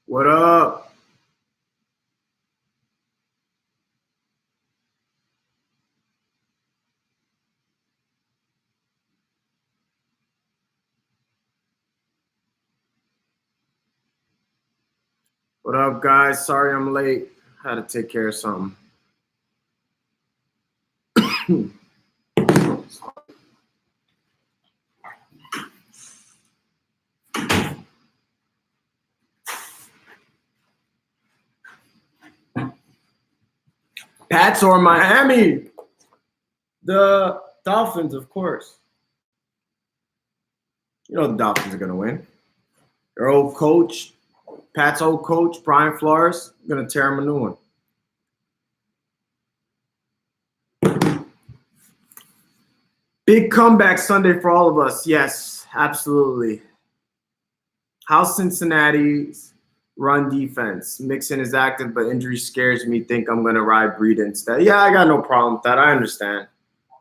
What up? What up, guys? Sorry I'm late. Had to take care of something. Pats or Miami? The Dolphins, of course. You know the Dolphins are going to win. Their old coach, Pat's old coach, Brian Flores, going to tear him a new one. Big comeback Sunday for all of us. Yes, absolutely. How's Cincinnati's run defense? Mixon is active, but injury scares me. Think I'm going to ride Breida instead. Yeah, I got no problem with that. I understand.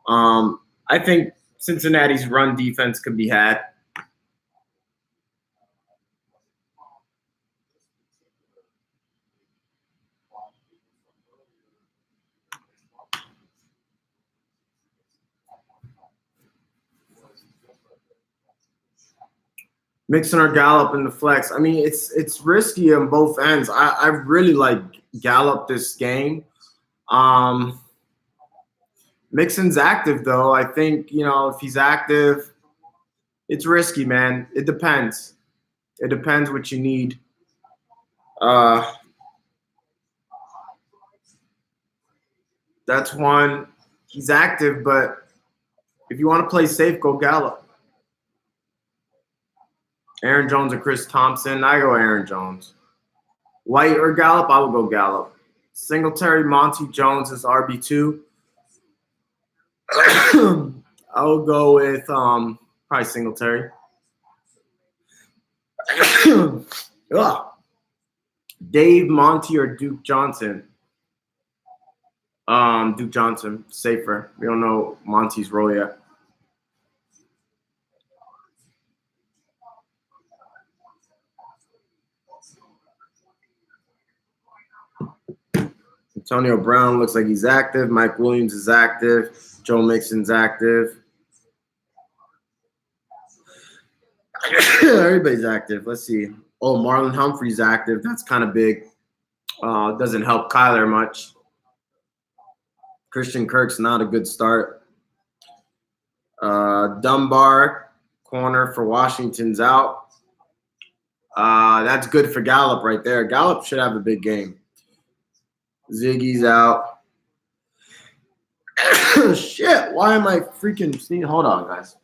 I think Cincinnati's run defense could be had. Mixon or Gallup in the flex. I mean, it's risky on both ends. I really like Gallup this game. Mixon's active though. I think, if he's active, it's risky, man. It depends. It depends what you need. That's one. He's active, but if you want to play safe, go Gallup. Aaron Jones or Chris Thompson. I go Aaron Jones. White or Gallup, I will go Gallup. Singletary, Monty Jones is RB2. I will go with probably Singletary. Dave, Monty, or Duke Johnson. Duke Johnson, safer. We don't know Monty's role yet. Antonio Brown looks like he's active. Mike Williams is active. Joe Mixon's active. Everybody's active. Let's see. Oh, Marlon Humphrey's active. That's kind of big. Doesn't help Kyler much. Christian Kirk's not a good start. Dunbar, corner for Washington's out. That's good for Gallup right there. Gallup should have a big game. Ziggy's out. Shit, why am I freaking sneezing? Hold on, guys.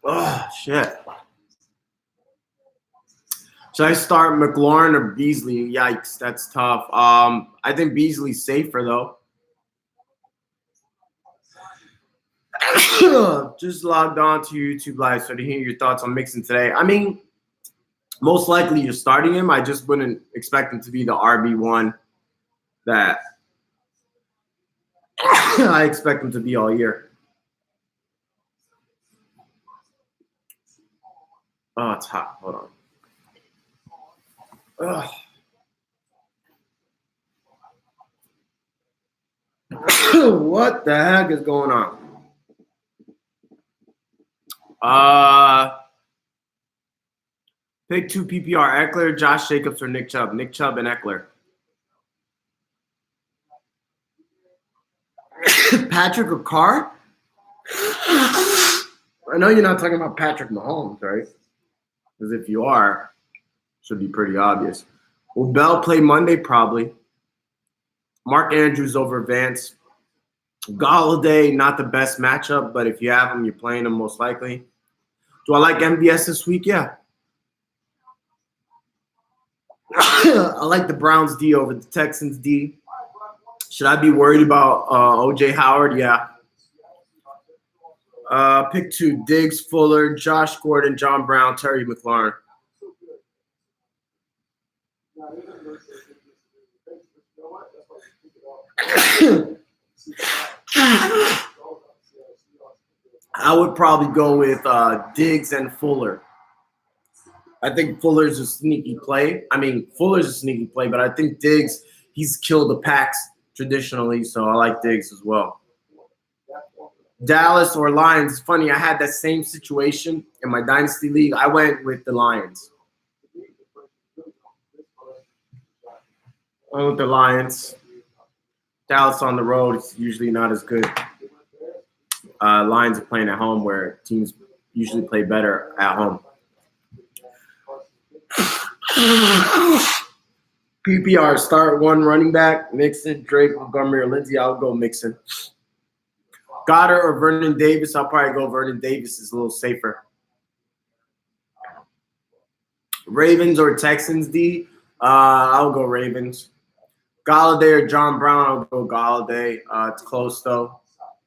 Oh, shit. Should I start McLaurin or Beasley? Yikes, that's tough. I think Beasley's safer, though. Just logged on to YouTube Live so to hear your thoughts on Mixon today. I mean, most likely you're starting him. I just wouldn't expect him to be the RB1 that I expect him to be all year. Oh, it's hot. Hold on. Ugh. What the heck is going on? Pick 2 PPR, Eckler, Josh Jacobs, or Nick Chubb. Nick Chubb and Eckler. Patrick or Carr? I know you're not talking about Patrick Mahomes, right? Because if you are, it should be pretty obvious. Will Bell play Monday? Probably. Mark Andrews over Vance. Golladay, not the best matchup, but if you have him, you're playing him most likely. Do I like MVS this week? Yeah. I like the Browns D over the Texans D. Should I be worried about OJ Howard? Yeah. Pick 2, Diggs, Fuller, Josh Gordon, John Brown, Terry McLaurin. I would probably go with Diggs and Fuller. I think Fuller's a sneaky play. I mean, Fuller's a sneaky play, but I think Diggs, he's killed the packs traditionally, so I like Diggs as well. Dallas or Lions. It's funny, I had that same situation in my Dynasty League. I went with the Lions. I went with the Lions. Dallas on the road is usually not as good. Lions are playing at home where teams usually play better at home. PPR, start one running back, Mixon, Drake, Montgomery, or Lindsey. I'll go Mixon. Goddard or Vernon Davis. I'll probably go Vernon Davis. Is a little safer. Ravens or Texans, D. I'll go Ravens. Golladay or John Brown. I'll go Golladay. It's close, though.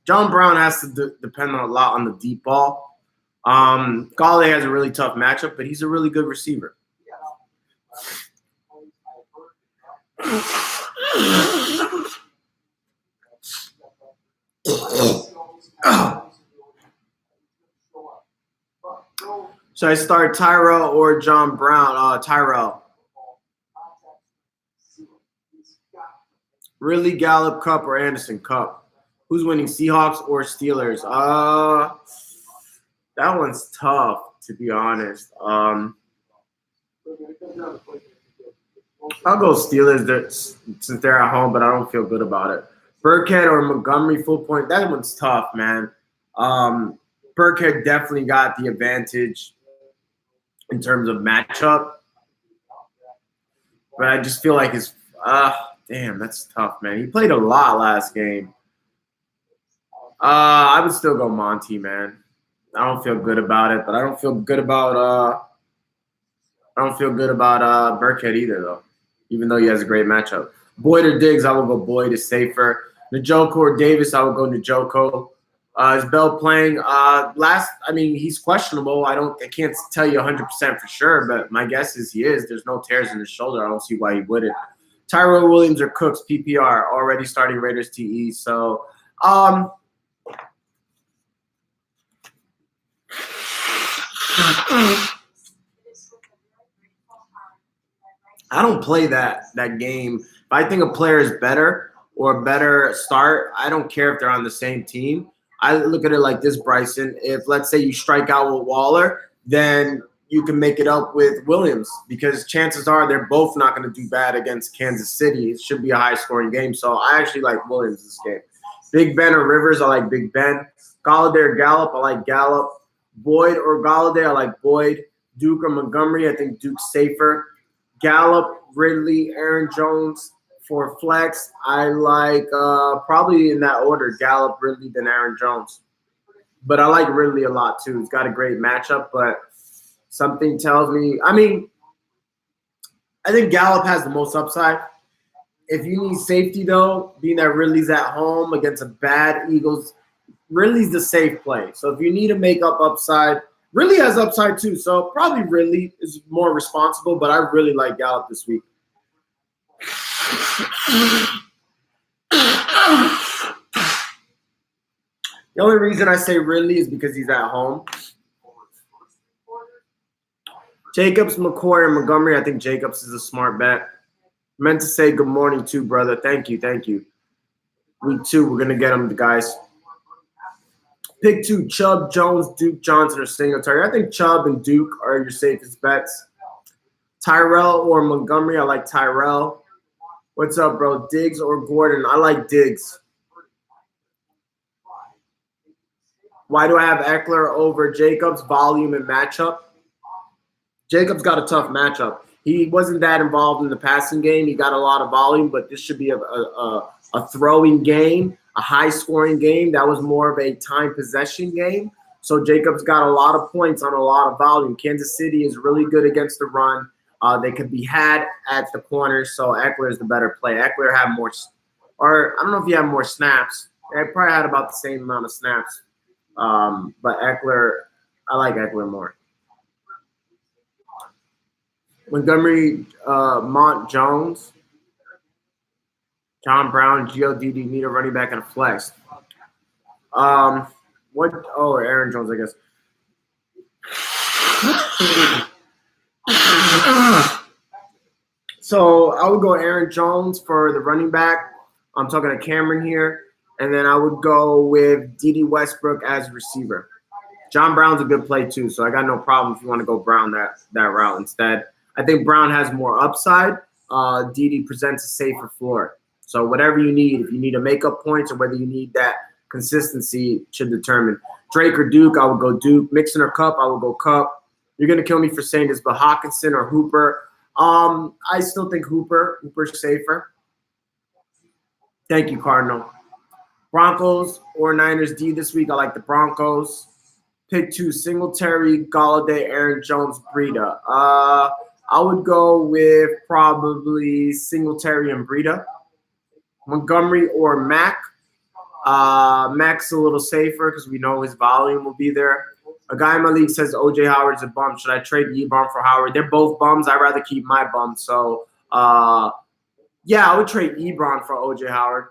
John Brown has to depend a lot on the deep ball. Golladay has a really tough matchup, but he's a really good receiver. Should I start Tyrell or John Brown? Tyrell. Ridley, Gallup, Cup, or Anderson? Cup. Who's winning, Seahawks or Steelers? That one's tough, to be honest. I'll go Steelers since they're at home, but I don't feel good about it. Burkhead or Montgomery full point? That one's tough, man. Burkhead definitely got the advantage in terms of matchup, but I just feel like his damn, that's tough, man. He played a lot last game. I would still go Monty, man. I don't feel good about it, but I don't feel good about Burkhead either, though. Even though he has a great matchup. Boyd or Diggs, I will go Boyd. Is safer. Njoku or Davis, I will go Njoku. Is Bell playing? He's questionable. I can't tell you 100% for sure, but my guess is he is. There's no tears in his shoulder. I don't see why he wouldn't. Tyrell Williams or Cooks, PPR, already starting Raiders TE. So, I don't play that game. If I think a player is better or better start, I don't care if they're on the same team. I look at it like this, Bryson. If, let's say, you strike out with Waller, then you can make it up with Williams because chances are they're both not going to do bad against Kansas City. It should be a high-scoring game. So I actually like Williams this game. Big Ben or Rivers, I like Big Ben. Golladay or Gallup, I like Gallup. Boyd or Golladay, I like Boyd. Duke or Montgomery, I think Duke's safer. Gallup, Ridley, Aaron Jones for flex. I like probably in that order, Gallup, Ridley, then Aaron Jones. But I like Ridley a lot too. He's got a great matchup, but something tells me, I think Gallup has the most upside. If you need safety, though, being that Ridley's at home against a bad Eagles, Ridley's the safe play. So if you need to make up upside, Ridley has upside too. So probably Ridley is more responsible, but I really like Gallup this week. The only reason I say Ridley is because he's at home. Jacobs, McCoy, and Montgomery. I think Jacobs is a smart bet. Meant to say good morning too, brother. Thank you. Week 2, we're going to get them, guys. Pick 2, Chubb, Jones, Duke, Johnson, or Singletary. I think Chubb and Duke are your safest bets. Tyrell or Montgomery. I like Tyrell. What's up, bro? Diggs or Gordon? I like Diggs. Why do I have Eckler over Jacobs? Volume and matchup. Jacobs got a tough matchup. He wasn't that involved in the passing game. He got a lot of volume, but this should be a throwing game, a high-scoring game. That was more of a time possession game. So Jacobs got a lot of points on a lot of volume. Kansas City is really good against the run. They could be had at the corners, so Eckler is the better play. Eckler had more – or I don't know if he had more snaps. He probably had about the same amount of snaps. But Eckler – I like Eckler more. Montgomery, Mont Jones. John Brown, GLDD, need a running back and a flex. What? Oh, Aaron Jones, I guess. So I would go Aaron Jones for the running back. I'm talking to Cameron here. And then I would go with Dede Westbrook as receiver. John Brown's a good play too, so I got no problem if you want to go Brown that route instead. I think Brown has more upside. Dede presents a safer floor. So whatever you need, if you need to make up points or whether you need that consistency should determine. Drake or Duke, I would go Duke. Mixon or Cup, I would go Cup. You're going to kill me for saying this, but Hawkinson or Hooper. I still think Hooper. Hooper's safer. Thank you, Cardinal. Broncos or Niners D this week. I like the Broncos. Pick 2, Singletary, Golladay, Aaron Jones, Breida. I would go with probably Singletary and Breida. Montgomery or Mack. Mack's a little safer because we know his volume will be there. A guy in my league says O.J. Howard's a bum. Should I trade Ebron for Howard? They're both bums. I'd rather keep my bum. So, yeah, I would trade Ebron for O.J. Howard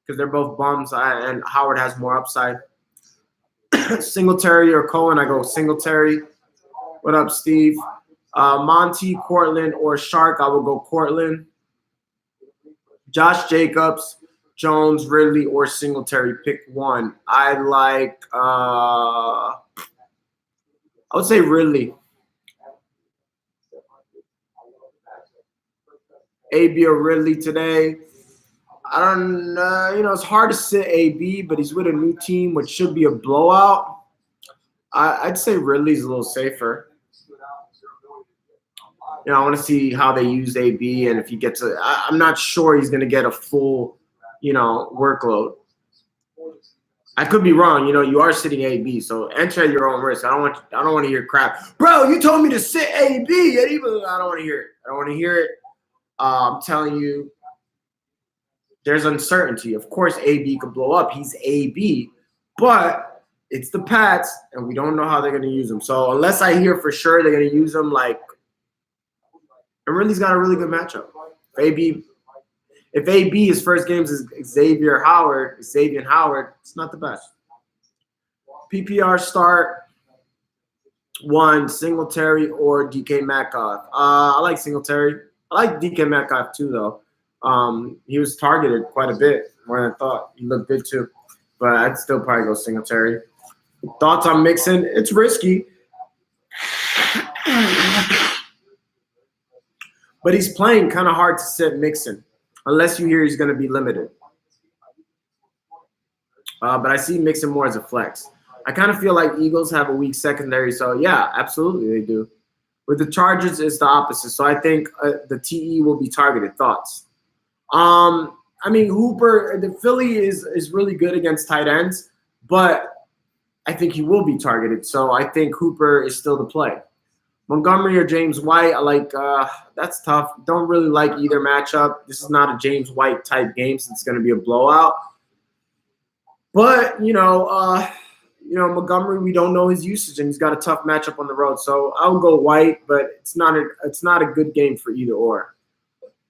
because they're both bums, and Howard has more upside. Singletary or Cohen, I go Singletary. What up, Steve? Monty, Cortland, or Shark, I will go Cortland. Josh Jacobs, Jones, Ridley, or Singletary. Pick one. I like I would say Ridley. AB or Ridley today. I don't know. It's hard to sit AB, but he's with a new team, which should be a blowout. I'd say Ridley's a little safer. I want to see how they use AB and if he gets I'm not sure he's going to get a full, workload. I could be wrong. You are sitting AB, so enter at your own risk. I don't want to hear crap. Bro, you told me to sit AB. I don't want to hear it. I don't want to hear it. I'm telling you, there's uncertainty. Of course, AB could blow up. He's AB, but it's the Pats, and we don't know how they're going to use him. So unless I hear for sure they're going to use him, and Ridley's got a really good matchup. If AB his first games is Xavier Howard, it's not the best. PPR start 1, Singletary or DK Metcalf. I like Singletary. I like DK Metcalf too, though. He was targeted quite a bit more than I thought. He looked good too, but I'd still probably go Singletary. Thoughts on Mixon? It's risky, but he's playing kind of hard to sit Mixon unless you hear he's going to be limited. But I see Mixon more as a flex. I kind of feel like Eagles have a weak secondary, so yeah, absolutely they do. With the Chargers, it's the opposite. So I think the TE will be targeted. Thoughts? Hooper, the Philly is really good against tight ends, but I think he will be targeted. So I think Hooper is still the play. Montgomery or James White, I like that's tough. Don't really like either matchup. This is not a James White type game, so it's going to be a blowout. But, Montgomery, we don't know his usage, and he's got a tough matchup on the road. So I would go White, but it's not a good game for either or.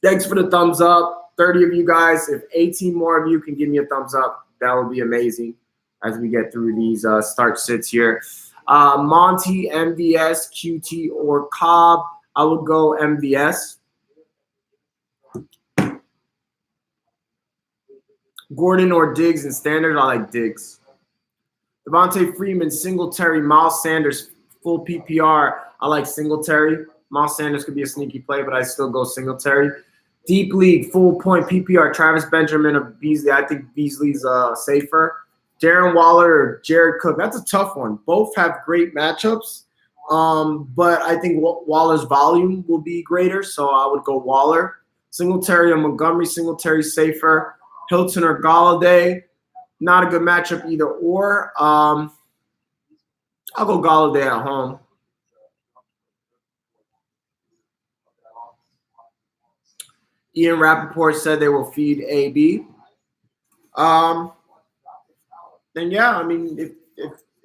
Thanks for the thumbs up. 30 of you guys. If 18 more of you can give me a thumbs up, that would be amazing as we get through these start sits here. Monty, MVS, QT, or Cobb. I would go MVS. Gordon or Diggs in standard. I like Diggs. Devontae Freeman, Singletary, Miles Sanders, full PPR. I like Singletary. Miles Sanders could be a sneaky play, but I still go Singletary. Deep league, full point PPR. Travis Benjamin or Beasley. I think Beasley's safer. Darren Waller or Jared Cook. That's a tough one. Both have great matchups, but I think Waller's volume will be greater, so I would go Waller. Singletary or Montgomery. Singletary safer. Hilton or Golladay. Not a good matchup either or. I'll go Golladay at home. Ian Rappaport said they will feed AB. Then yeah, if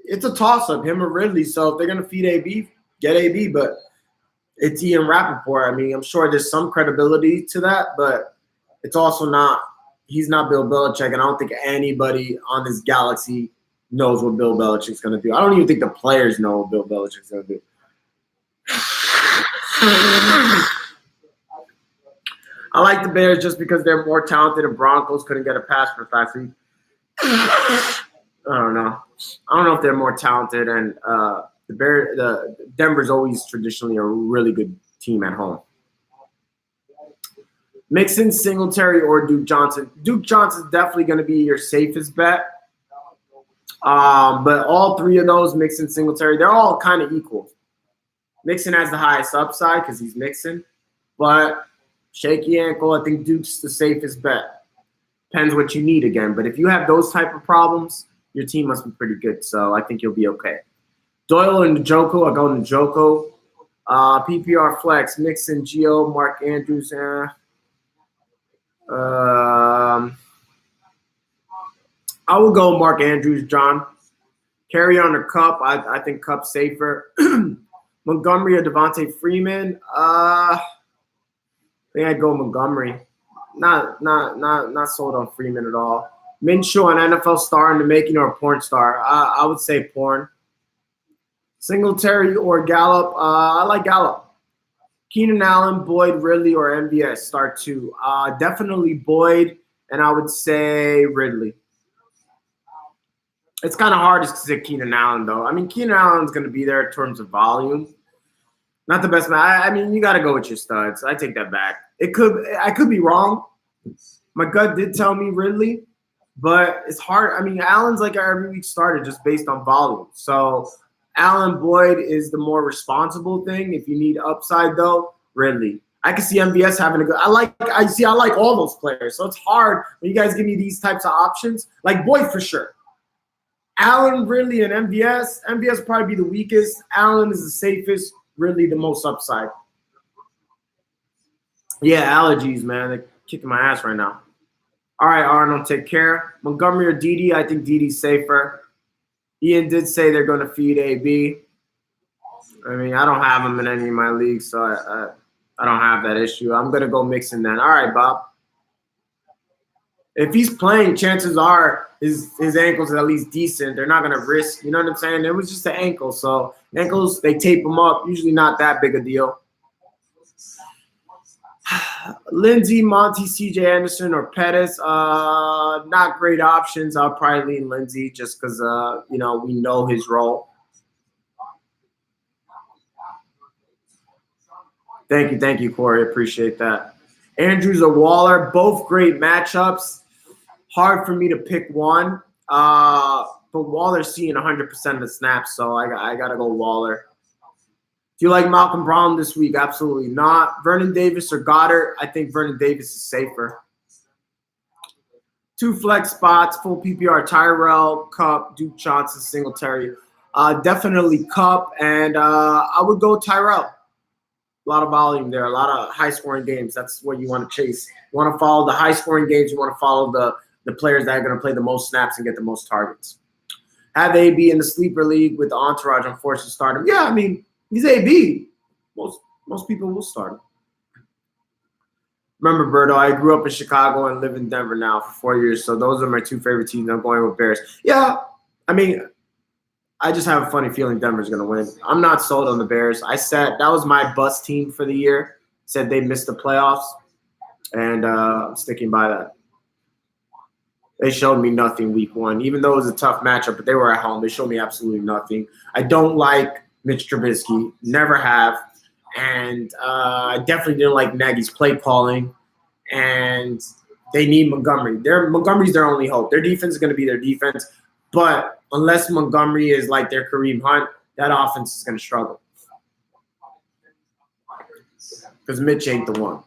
it's a toss-up, him or Ridley. So if they're gonna feed AB, get AB. But it's Ian Rappaport. I'm sure there's some credibility to that, but it's also not he's not Bill Belichick, and I don't think anybody on this galaxy knows what Bill Belichick's going to do. I don't even think the players know what Bill Belichick's going to do. I like the Bears just because they're more talented, and Broncos couldn't get a pass for last week. I don't know. I don't know if they're more talented, and the Denver's always traditionally a really good team at home. Mixon, Singletary, or Duke Johnson. Duke Johnson's definitely going to be your safest bet. But all three of those, Mixon, Singletary, they're all kind of equal. Mixon has the highest upside because he's Mixon. But shaky ankle, I think Duke's the safest bet. Depends what you need again. But if you have those type of problems, your team must be pretty good. So I think you'll be okay. Doyle and Njoku, I go Njoku. PPR flex, Mixon, Gio, Mark Andrews. I would go Mark Andrews, John. Carry on the Cup. I think Cup's safer. Montgomery or Devontae Freeman. I think I'd go Montgomery. Not sold on Freeman at all. Minshew, an NFL star in the making or a porn star. I would say porn. Singletary or Gallup. I like Gallup. Keenan Allen, Boyd, Ridley, or MVS start two. Definitely Boyd, and I would say Ridley. It's kind of hard to say Keenan Allen, though. I mean, Keenan Allen's going to be there in terms of volume. Not the best man. I mean, you got to go with your studs. I take that back. I could be wrong. My gut did tell me Ridley, but it's hard. I mean, Allen's like every week started just based on volume. So Allen, Boyd is the more responsible thing. If you need upside, though, Ridley. I can see MVS having a good. I like all those players. So it's hard when you guys give me these types of options. Like Boyd for sure. Allen, Ridley, and MVS. MVS will probably be the weakest. Allen is the safest. Ridley the most upside. Yeah, allergies, man. They're kicking my ass right now. All right, Arnold, take care. Montgomery or Dede? I think Dede's safer. Ian did say they're going to feed AB. I mean, I don't have him in any of my leagues, so I don't have that issue. I'm going to go Mixon then. All right, Bob. If he's playing, chances are his ankles are at least decent. They're not going to risk, you know what I'm saying? It was just an ankle. So ankles, they tape them up. Usually not that big a deal. Lindsey, Monty, CJ Anderson, or Pettis. Not great options. I'll probably lean Lindsey just because, we know his role. Thank you, Corey. Appreciate that. Andrews or Waller, both great matchups. Hard for me to pick one. But Waller's seeing 100% of the snaps, so I got to go Waller. Do you like Malcolm Brown this week? Absolutely not. Vernon Davis or Goddard? I think Vernon Davis is safer. 2 flex spots, full PPR, Tyrell, Cup, Duke Johnson, Singletary. Definitely Cup, and I would go Tyrell. A lot of volume there, a lot of high-scoring games. That's what you want to chase. You want to follow the high-scoring games. You want to follow the players that are going to play the most snaps and get the most targets. Have AB in the sleeper league with the entourage. I'm forced to start him. Yeah, I mean, he's AB. Most people will start him. Remember, Berto, I grew up in Chicago and live in Denver now for 4 years, so those are my 2 favorite teams. I'm going with Bears. Yeah, I mean, I just have a funny feeling Denver's going to win. I'm not sold on the Bears. I said that was my bust team for the year. Said they missed the playoffs, and I'm sticking by that. They showed me nothing week 1, even though it was a tough matchup, but they were at home. They showed me absolutely nothing. I don't like Mitch Trubisky, never have, and I definitely didn't like Nagy's play calling, and they need Montgomery. Montgomery's their only hope. Their defense is going to be their defense, but unless Montgomery is like their Kareem Hunt, that offense is going to struggle because Mitch ain't the one.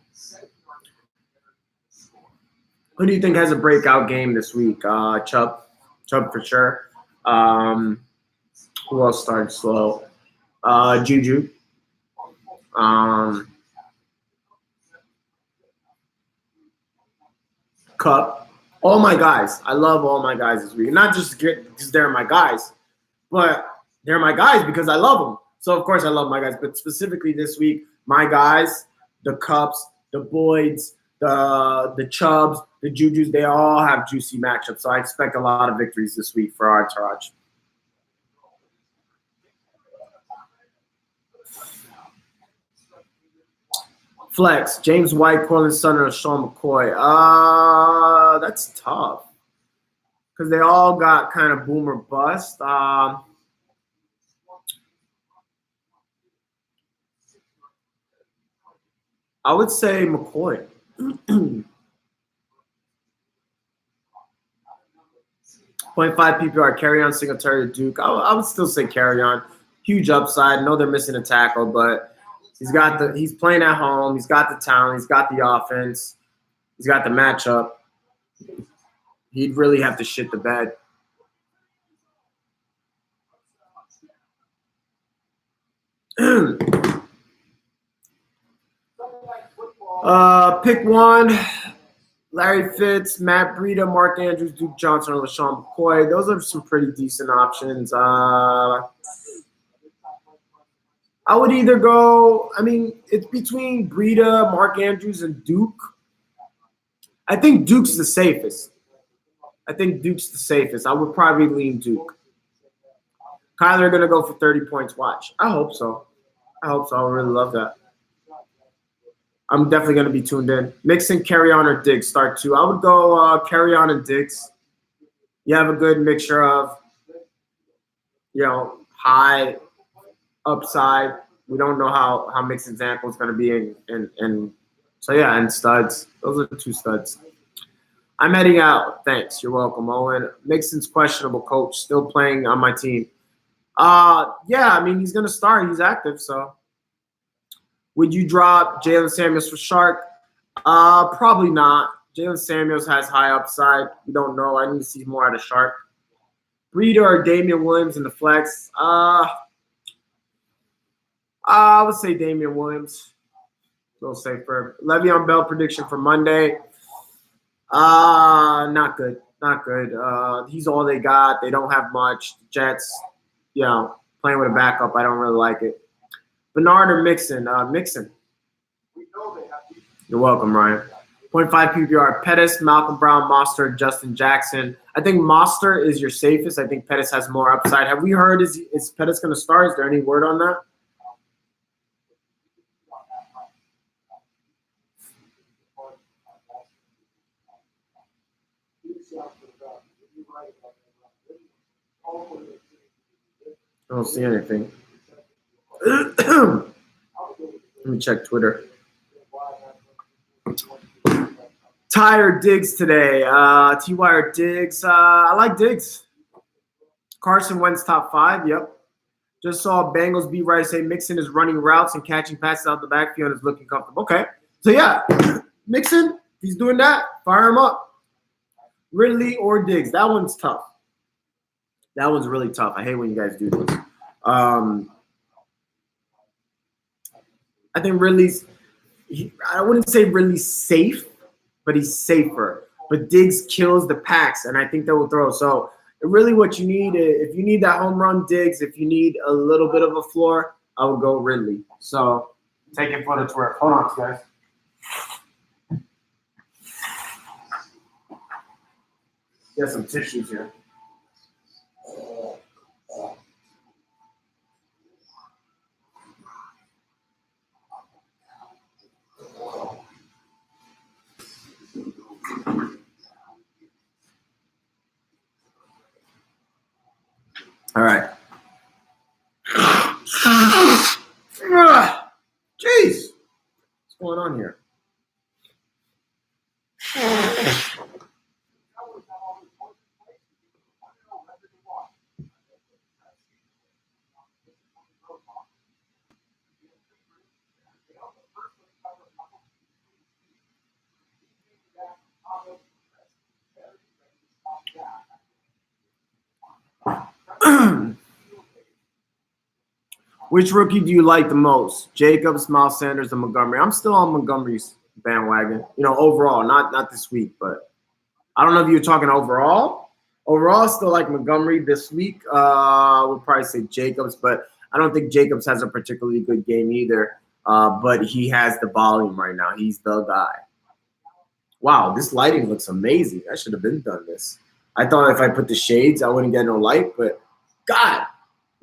Who do you think has a breakout game this week? Chubb for sure. Who else started slow? Juju. Cup. All my guys. I love all my guys this week. Not just because they're my guys, but they're my guys because I love them. So, of course, I love my guys. But specifically this week, my guys, the Cups, the Boyds, the Chubbs, the Jujus, they all have juicy matchups. So I expect a lot of victories this week for our entourage. Flex, James White, Cortland Sutton, or Sean McCoy. That's tough because they all got kind of boom or bust. I would say McCoy. 0.5 PPR, carry on Singletary to Duke. I would still say carry on. Huge upside. I know they're missing a tackle, but he's playing at home. He's got the talent. He's got the offense. He's got the matchup. He'd really have to shit the bed. Pick one. Larry Fitz, Matt Breida, Mark Andrews, Duke Johnson, or LaShawn McCoy. Those are some pretty decent options. I would either go, it's between Breida, Mark Andrews, and Duke. I think Duke's the safest. I would probably lean Duke. Kyler going to go for 30 points. Watch. I hope so. I really love that. I'm definitely going to be tuned in. Mixon, carry on, or Diggs start two. I would go carry on and Diggs. You have a good mixture of, high upside. We don't know how Mixon's ankle is going to be, and studs. Those are the two studs. I'm heading out. Thanks. You're welcome, Owen. Mixon's questionable, coach. Still playing on my team. He's going to start. He's active, so. Would you drop Jalen Samuels for Shark? Probably not. Jalen Samuels has high upside. We don't know. I need to see more out of Shark. Breida or Damian Williams in the flex? I would say Damian Williams. A little safer. Le'Veon Bell prediction for Monday. Not good. He's all they got. They don't have much. Jets, playing with a backup. I don't really like it. Bernard or Mixon? Mixon. You're welcome, Ryan. 0.5 PPR. Pettis, Malcolm Brown, Mostert, Justin Jackson. I think Mostert is your safest. I think Pettis has more upside. Have we heard, is Pettis going to start? Is there any word on that? I don't see anything. Let me check Twitter. Tired Diggs today. T.Y. or Diggs. I like Diggs. Carson Wentz top 5. Yep. Just saw Bengals beat right say Mixon is running routes and catching passes out the backfield and is looking comfortable. Okay. So, yeah, Mixon, he's doing that. Fire him up. Ridley or Diggs. That one's tough. That one's really tough. I hate when you guys do this. I think Ridley's – I wouldn't say Ridley's safe, but he's safer. But Diggs kills the packs, and I think they will throw. So really what you need, if you need that home run, Diggs, if you need a little bit of a floor, I would go Ridley. So take it for the tour. Hold on, guys. Get some tissues here. All right. Jeez. What's going on here? Which rookie do you like the most? Jacobs, Miles Sanders, or Montgomery? I'm still on Montgomery's bandwagon. Overall, not this week, but I don't know if you're talking overall. Overall, I still like Montgomery this week. We'll probably say Jacobs, but I don't think Jacobs has a particularly good game either. But he has the volume right now. He's the guy. Wow, this lighting looks amazing. I should have been done this. I thought if I put the shades, I wouldn't get no light, but God,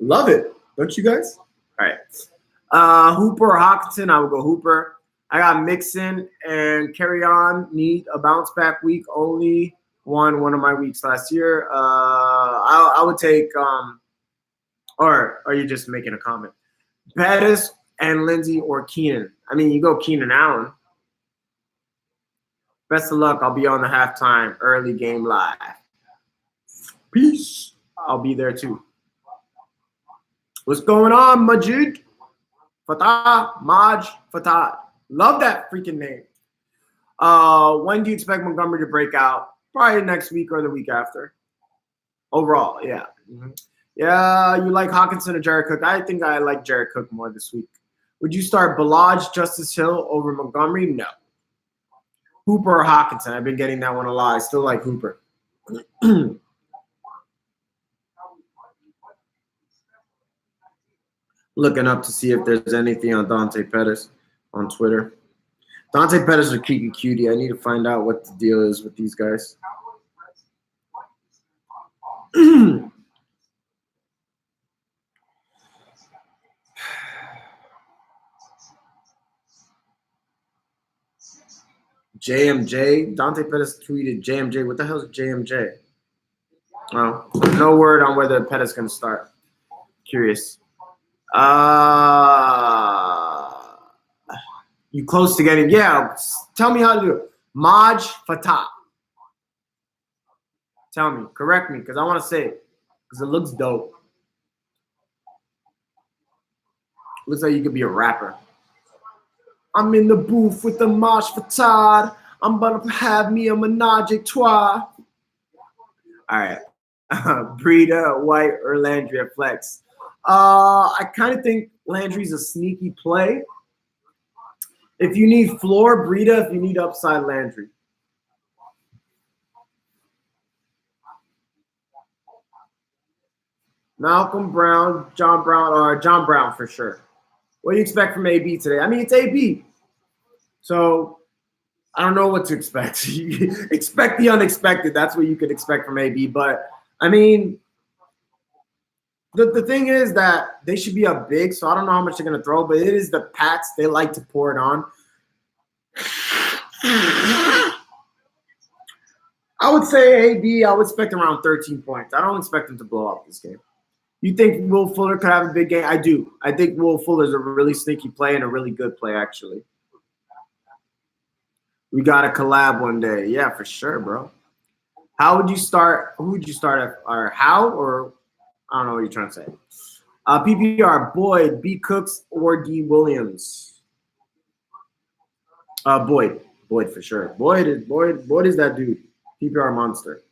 love it. Don't you guys? All right. Hooper or Hockenson, I would go Hooper. I got Mixon and Carry On need a bounce back week. Only won one of my weeks last year. I would take or are you just making a comment? Pettis and Lindsey or Keenan. I mean, you go Keenan Allen. Best of luck. I'll be on the halftime early game live. Peace. I'll be there too. What's going on, Majid? Fatah, Maj, Fatah. Love that freaking name. When do you expect Montgomery to break out? Probably next week or the week after. Overall, yeah. Mm-hmm. Yeah, you like Hockenson or Jared Cook? I think I like Jared Cook more this week. Would you start Ballage, Justice Hill over Montgomery? No. Hooper or Hockenson? I've been getting that one a lot. I still like Hooper. Looking up to see if there's anything on Dante Pettis on Twitter. Dante Pettis or Kiki Cutie. I need to find out what the deal is with these guys. JMJ. Dante Pettis tweeted JMJ. What the hell is JMJ? Oh, no word on whether Pettis going to start. Curious. You close to getting, yeah, tell me how to do it. Maj Fatah. Tell me, correct me, because I want to say it, because it looks dope. Looks like you could be a rapper. I'm in the booth with the Maj Fatah. I'm about to have me a menage a trois. All right. Breida, White, or Landry at flex. I kind of think Landry's a sneaky play. If you need floor, Breida. If you need upside, Landry. Malcolm Brown, John Brown for sure. What do you expect from AB today? I mean, it's AB. So I don't know what to expect. Expect the unexpected. That's what you could expect from AB. But, I mean, the thing is that they should be up big, so I don't know how much they're going to throw, but it is the Pats. They like to pour it on. I would say AB, I would expect around 13 points. I don't expect them to blow up this game. You think Will Fuller could have a big game? I do. I think Will Fuller is a really sneaky play and a really good play, actually. We got to collab one day. Yeah, for sure, bro. How would you start? Who would you start at? Or how? Or I don't know what you're trying to say. PPR, Boyd, B. Cooks, or D. Williams? Boyd. Boyd for sure. Boyd is that dude. PPR monster.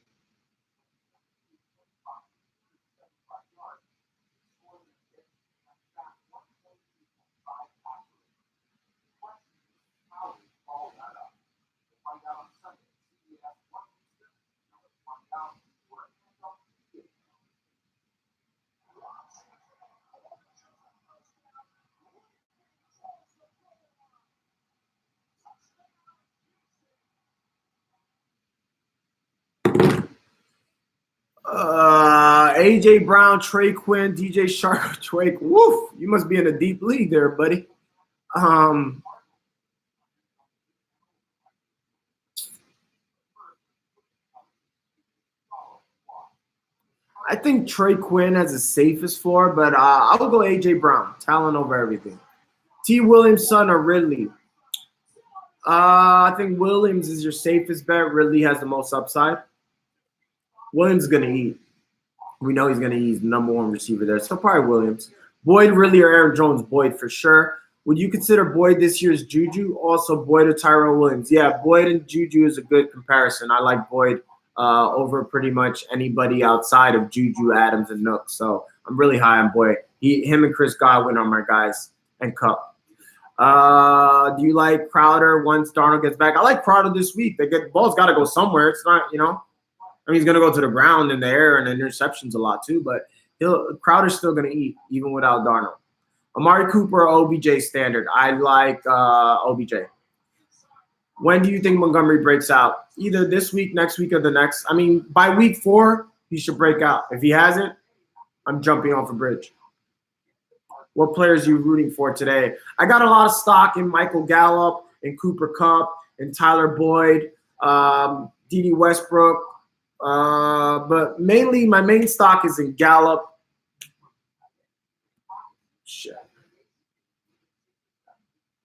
AJ Brown, Trey Quinn, DJ Shark, Trey. Woof! You must be in a deep league there, buddy. I think Trey Quinn has the safest floor, but I will go AJ Brown, talent over everything. T. Williams, son, or Ridley? I think Williams is your safest bet. Ridley has the most upside. Williams is going to eat. We know he's going to eat. He's the number one receiver there. So probably Williams. Boyd, Ridley, or Aaron Jones? Boyd for sure. Would you consider Boyd this year's Juju? Also, Boyd or Tyrell Williams? Yeah, Boyd and Juju is a good comparison. I like Boyd over pretty much anybody outside of Juju, Adams, and Nook. So I'm really high on Boyd. Him and Chris Godwin are my guys, and Cup. Do you like Crowder once Darnold gets back? I like Crowder this week. The ball's got to go somewhere. It's not, I mean, he's going to go to the ground in the air and interceptions a lot too, but Crowder's still going to eat even without Darnold. Amari Cooper or OBJ standard? I like OBJ. When do you think Montgomery breaks out? Either this week, next week, or the next. I mean, by week 4, he should break out. If he hasn't, I'm jumping off a bridge. What players are you rooting for today? I got a lot of stock in Michael Gallup, and Cooper Kupp, and Tyler Boyd, D.D. Westbrook. But mainly, my main stock is in Gallup. Shit.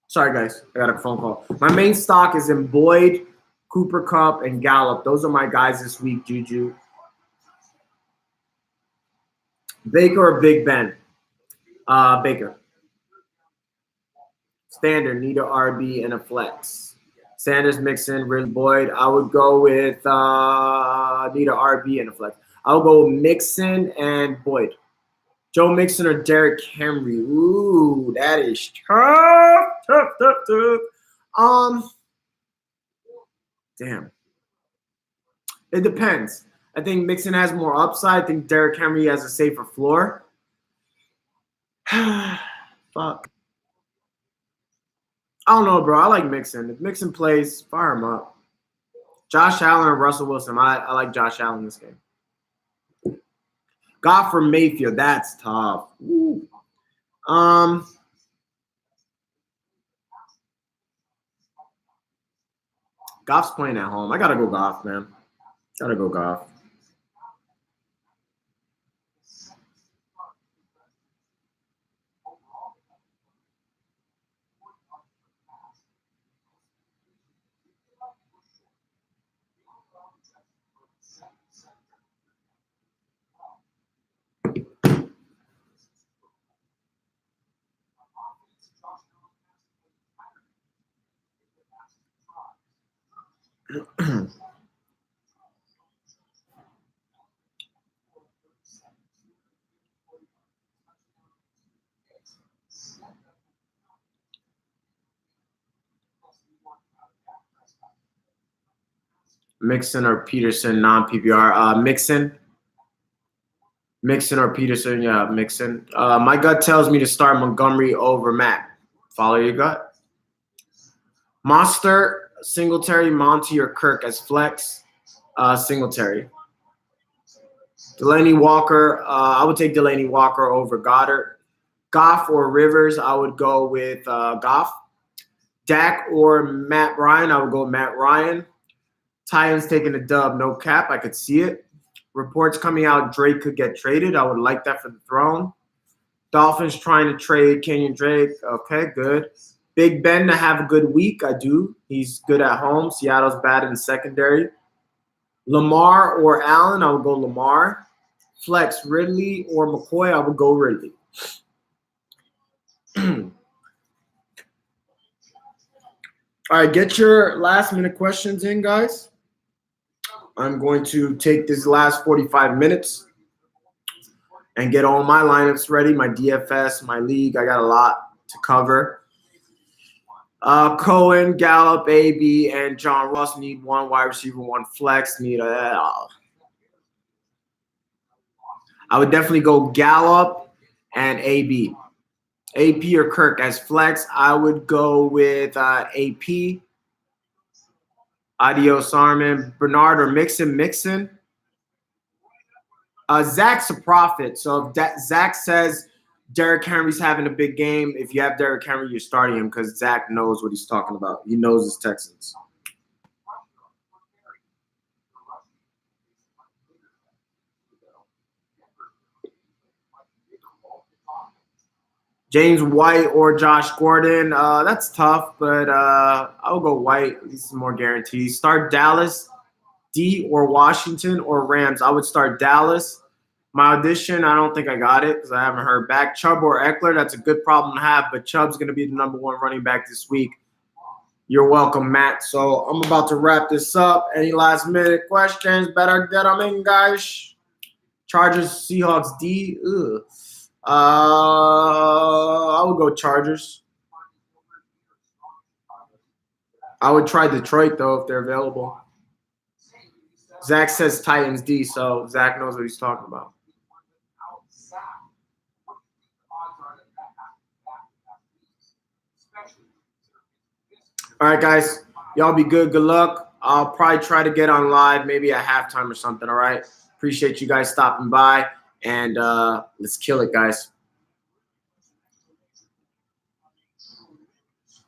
Sorry, guys. I got a phone call. My main stock is in Boyd, Cooper Kupp, and Gallup. Those are my guys this week, Juju. Baker or Big Ben? Baker. Standard, need a RB and a flex. Sanders, Mixon, Ridley, Boyd. I would go with need a RB and a flex. I'll go Mixon and Boyd. Joe Mixon or Derrick Henry. Ooh, that is tough. Damn. It depends. I think Mixon has more upside. I think Derrick Henry has a safer floor. Fuck. I don't know, bro. I like Mixon. If Mixon plays, fire him up. Josh Allen or Russell Wilson. I like Josh Allen this game. Goff or Mayfield. That's tough. Ooh. Goff's playing at home. I gotta go Goff, man. Gotta go Goff. Mixon or Peterson, non-PPR. Mixon or Peterson, yeah, Mixon. My gut tells me to start Montgomery over Matt. Follow your gut. Monster, Singletary, Monty, or Kirk as flex. Singletary. Delaney Walker, I would take Delaney Walker over Goddard. Goff or Rivers, I would go with Goff. Dak or Matt Ryan, I would go with Matt Ryan. Titans taking a dub, no cap. I could see it. Reports coming out, Drake could get traded. I would like that for the throne. Dolphins trying to trade Kenyon Drake. Okay, good. Big Ben to have a good week. I do. He's good at home. Seattle's bad in the secondary. Lamar or Allen, I would go Lamar. Flex, Ridley or McCoy, I would go Ridley. All right, get your last minute questions in, guys. I'm going to take this last 45 minutes and get all my lineups ready, my DFS, my league. I got a lot to cover. Cohen, Gallup, AB, and John Ross need one wide receiver, one flex. I would definitely go Gallup and AB. AP or Kirk as flex. I would go with AP. Adios, Armin. Bernard or Mixon. Zach's a prophet. So if Zach says Derrick Henry's having a big game, if you have Derrick Henry, you're starting him because Zach knows what he's talking about. He knows his Texans. James White or Josh Gordon. That's tough, but I'll go White. This is more guaranteed. Start Dallas, D or Washington or Rams. I would start Dallas. My audition, I don't think I got it because I haven't heard back. Chubb or Eckler, that's a good problem to have, but Chubb's going to be the number one running back this week. You're welcome, Matt. So I'm about to wrap this up. Any last minute questions? Better get them in, guys. Chargers, Seahawks, D. Ugh. I would go Chargers. I would try Detroit, though, if they're available. Zach says Titans D, so Zach knows what he's talking about. All right, guys. Y'all be good. Good luck. I'll probably try to get on live maybe at halftime or something. All right. Appreciate you guys stopping by, and let's kill it, guys.